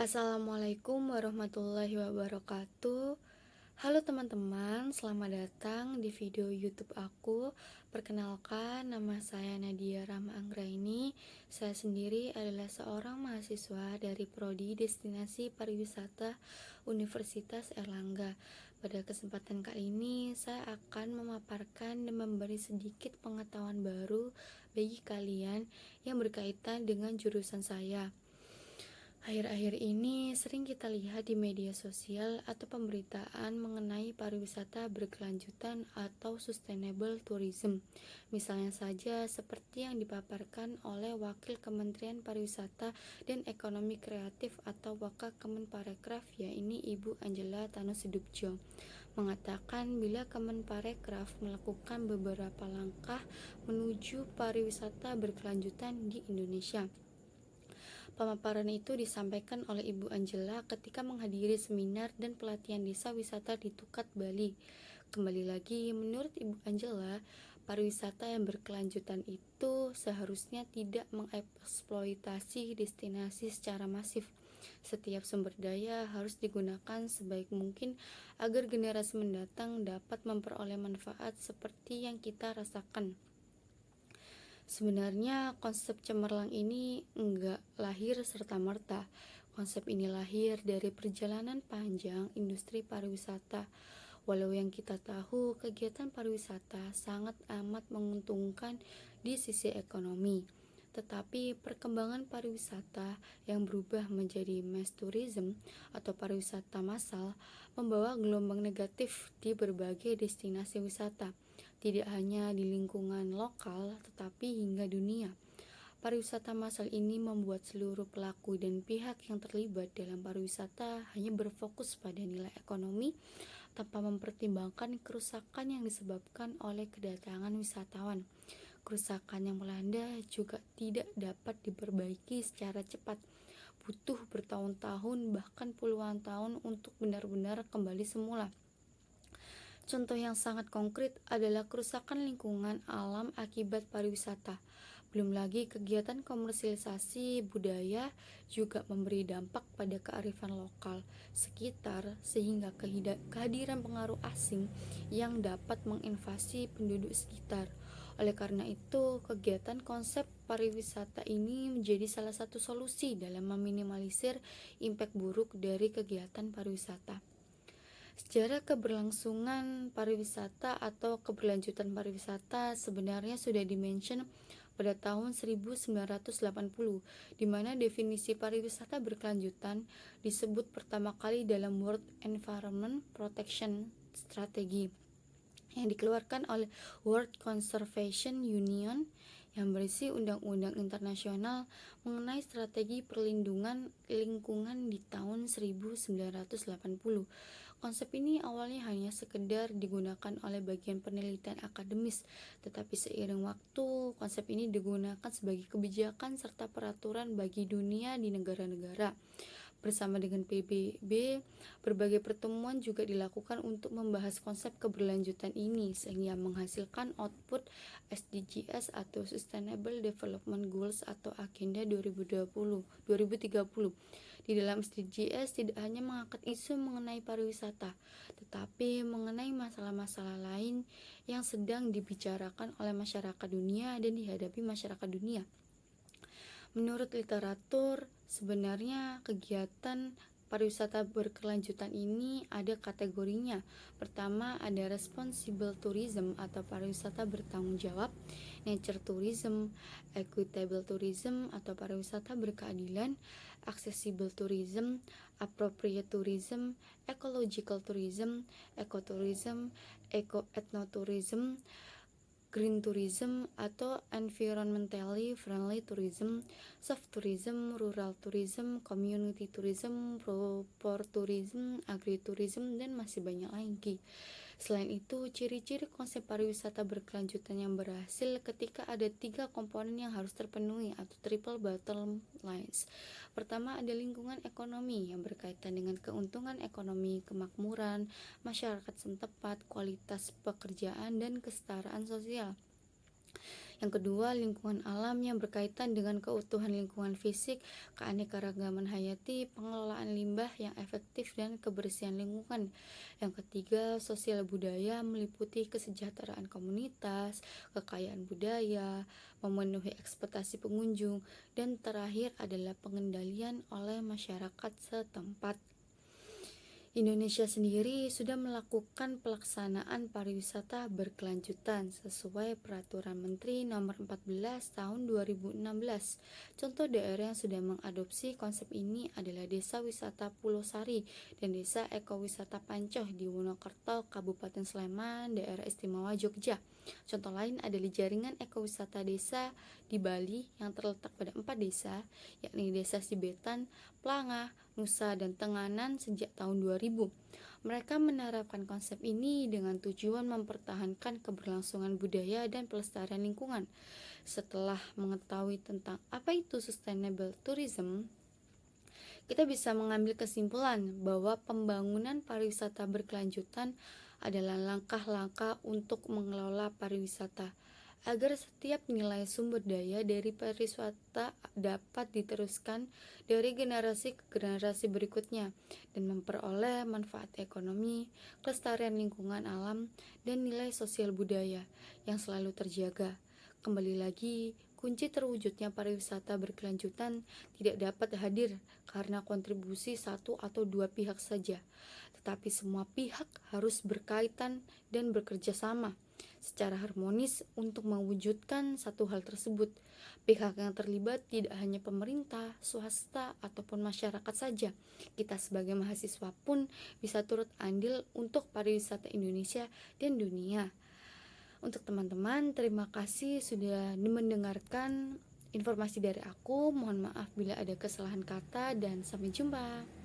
Assalamualaikum warahmatullahi wabarakatuh. Halo teman-teman, selamat datang di video YouTube aku. Perkenalkan, nama saya Nadia Rahma Anggraini. Saya sendiri adalah seorang mahasiswa dari Prodi Destinasi Pariwisata Universitas Erlangga. Pada kesempatan kali ini, saya akan memaparkan dan memberi sedikit pengetahuan baru bagi kalian yang berkaitan dengan jurusan saya. Akhir-akhir ini sering kita lihat di media sosial atau pemberitaan mengenai pariwisata berkelanjutan atau sustainable tourism. Misalnya saja seperti yang dipaparkan oleh Wakil Kementerian Pariwisata dan Ekonomi Kreatif atau Wakakemenparekraf, yaitu Ibu Angela Tanosidubjo, mengatakan bila Kemenparekraf melakukan beberapa langkah menuju pariwisata berkelanjutan di Indonesia. Pemaparan itu disampaikan oleh Ibu Angela ketika menghadiri seminar dan pelatihan desa wisata di Tukat, Bali. Kembali lagi, menurut Ibu Angela, pariwisata yang berkelanjutan itu seharusnya tidak mengeksploitasi destinasi secara masif. Setiap sumber daya harus digunakan sebaik mungkin agar generasi mendatang dapat memperoleh manfaat seperti yang kita rasakan. Sebenarnya konsep cemerlang ini enggak lahir serta-merta. Konsep ini lahir dari perjalanan panjang industri pariwisata. Walau yang kita tahu kegiatan pariwisata sangat amat menguntungkan di sisi ekonomi, tetapi perkembangan pariwisata yang berubah menjadi mass tourism atau pariwisata massal membawa gelombang negatif di berbagai destinasi wisata, tidak hanya di lingkungan lokal tetapi hingga dunia. Pariwisata massal ini membuat seluruh pelaku dan pihak yang terlibat dalam pariwisata hanya berfokus pada nilai ekonomi tanpa mempertimbangkan kerusakan yang disebabkan oleh kedatangan wisatawan. Kerusakan yang melanda juga tidak dapat diperbaiki secara cepat. Butuh bertahun-tahun bahkan puluhan tahun untuk benar-benar kembali semula. Contoh yang sangat konkret adalah kerusakan lingkungan alam akibat pariwisata. Belum lagi kegiatan komersialisasi budaya juga memberi dampak pada kearifan lokal sekitar sehingga kehadiran pengaruh asing yang dapat menginvasi penduduk sekitar. Oleh karena itu, kegiatan konsep pariwisata ini menjadi salah satu solusi dalam meminimalisir impact buruk dari kegiatan pariwisata. Sejarah keberlangsungan pariwisata atau keberlanjutan pariwisata sebenarnya sudah dimention pada tahun 1980, di mana definisi pariwisata berkelanjutan disebut pertama kali dalam World Environment Protection Strategy yang dikeluarkan oleh World Conservation Union yang berisi undang-undang internasional mengenai strategi perlindungan lingkungan di tahun 1980. Konsep ini awalnya hanya sekedar digunakan oleh bagian penelitian akademis, tetapi seiring waktu, konsep ini digunakan sebagai kebijakan serta peraturan bagi dunia di negara-negara. Bersama dengan PBB, berbagai pertemuan juga dilakukan untuk membahas konsep keberlanjutan ini sehingga menghasilkan output SDGs atau Sustainable Development Goals atau Agenda 2030. Di dalam SDGs tidak hanya mengangkat isu mengenai pariwisata, tetapi mengenai masalah-masalah lain yang sedang dibicarakan oleh masyarakat dunia dan dihadapi masyarakat dunia. Menurut literatur, sebenarnya kegiatan pariwisata berkelanjutan ini ada kategorinya. Pertama ada responsible tourism atau pariwisata bertanggung jawab, nature tourism, equitable tourism atau pariwisata berkeadilan, accessible tourism, appropriate tourism, ecological tourism, ecotourism, eco-ethnotourism, green tourism atau environmentally friendly tourism, soft tourism, rural tourism, community tourism, proper tourism, agritourism, dan masih banyak lagi. Selain itu, ciri-ciri konsep pariwisata berkelanjutan yang berhasil ketika ada 3 komponen yang harus terpenuhi atau triple bottom lines. Pertama ada lingkungan ekonomi yang berkaitan dengan keuntungan ekonomi, kemakmuran, masyarakat setempat, kualitas pekerjaan, dan kesetaraan sosial. Yang kedua, lingkungan alam yang berkaitan dengan keutuhan lingkungan fisik, keanekaragaman hayati, pengelolaan limbah yang efektif, dan kebersihan lingkungan. Yang ketiga, sosial budaya meliputi kesejahteraan komunitas, kekayaan budaya, memenuhi ekspektasi pengunjung, dan terakhir adalah pengendalian oleh masyarakat setempat. Indonesia sendiri sudah melakukan pelaksanaan pariwisata berkelanjutan sesuai Peraturan Menteri Nomor 14 Tahun 2016. Contoh daerah yang sudah mengadopsi konsep ini adalah Desa Wisata Pulau Sari dan Desa Ekowisata Pancoh di Wonokerto, Kabupaten Sleman, Daerah Istimewa Jogja. Contoh lain adalah jaringan ekowisata desa di Bali yang terletak pada 4 desa, yakni Desa Sibetan, Plangah, Nusa, dan Tenganan sejak tahun 2000. Mereka menerapkan konsep ini dengan tujuan mempertahankan keberlangsungan budaya dan pelestarian lingkungan. Setelah mengetahui tentang apa itu sustainable tourism, kita bisa mengambil kesimpulan bahwa pembangunan pariwisata berkelanjutan adalah langkah-langkah untuk mengelola pariwisata agar setiap nilai sumber daya dari pariwisata dapat diteruskan dari generasi ke generasi berikutnya dan memperoleh manfaat ekonomi, kelestarian lingkungan alam, dan nilai sosial budaya yang selalu terjaga. Kembali lagi, kunci terwujudnya pariwisata berkelanjutan tidak dapat hadir karena kontribusi satu atau dua pihak saja, tetapi semua pihak harus berkaitan dan bekerja sama secara harmonis untuk mewujudkan satu hal tersebut. Pihak yang terlibat tidak hanya pemerintah, swasta, ataupun masyarakat saja. Kita sebagai mahasiswa pun bisa turut andil untuk pariwisata Indonesia dan dunia. Untuk teman-teman, terima kasih sudah mendengarkan informasi dari aku. Mohon maaf bila ada kesalahan kata dan sampai jumpa.